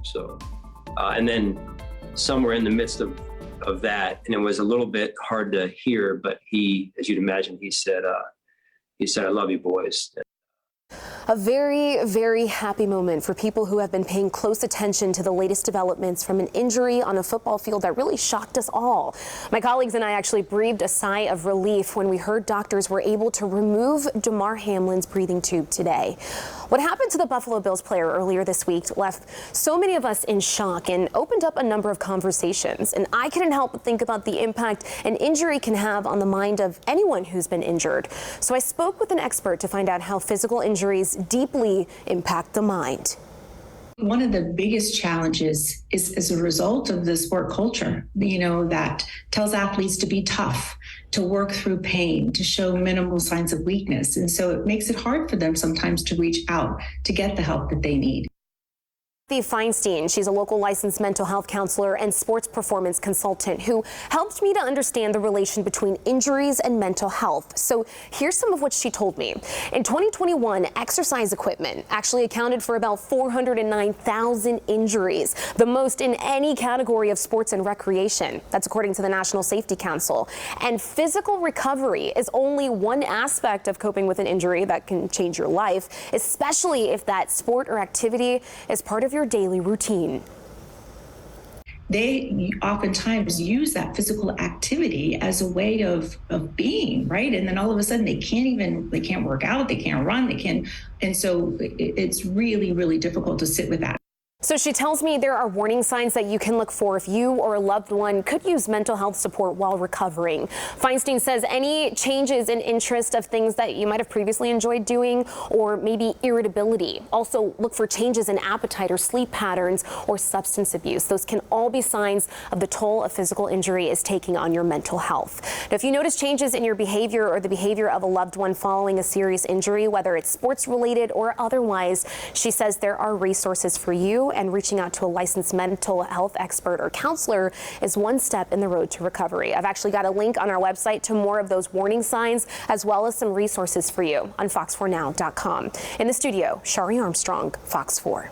So, and then somewhere in the midst of that, and it was a little bit hard to hear, but he, as you'd imagine, he said, "I love you, boys." A very, very happy moment for people who have been paying close attention to the latest developments from an injury on a football field that really shocked us all. My colleagues and I actually breathed a sigh of relief when we heard doctors were able to remove Damar Hamlin's breathing tube today. What happened to the Buffalo Bills player earlier this week left so many of us in shock and opened up a number of conversations. And I couldn't help but think about the impact an injury can have on the mind of anyone who's been injured. So I spoke with an expert to find out how physical injuries deeply impact the mind. One of the biggest challenges is as a result of the sport culture, that tells athletes to be tough, to work through pain, to show minimal signs of weakness. And so it makes it hard for them sometimes to reach out to get the help that they need. Steve Feinstein, she's a local licensed mental health counselor and sports performance consultant who helped me to understand the relation between injuries and mental health. So here's some of what she told me. In 2021, exercise equipment actually accounted for about 409,000 injuries, the most in any category of sports and recreation. That's according to the National Safety Council. And physical recovery is only one aspect of coping with an injury that can change your life, especially if that sport or activity is part of your daily routine. They oftentimes use that physical activity as a way of being, right? And then all of a sudden they can't work out, they can't run, and so it's really, really difficult to sit with that. So she tells me there are warning signs that you can look for if you or a loved one could use mental health support while recovering. Feinstein says any changes in interest of things that you might have previously enjoyed doing, or maybe irritability. Also look for changes in appetite or sleep patterns or substance abuse. Those can all be signs of the toll a physical injury is taking on your mental health. Now, if you notice changes in your behavior or the behavior of a loved one following a serious injury, whether it's sports related or otherwise, she says there are resources for you, and reaching out to a licensed mental health expert or counselor is one step in the road to recovery. I've actually got a link on our website to more of those warning signs, as well as some resources for you on fox4now.com. In the studio, Shari Armstrong, Fox 4.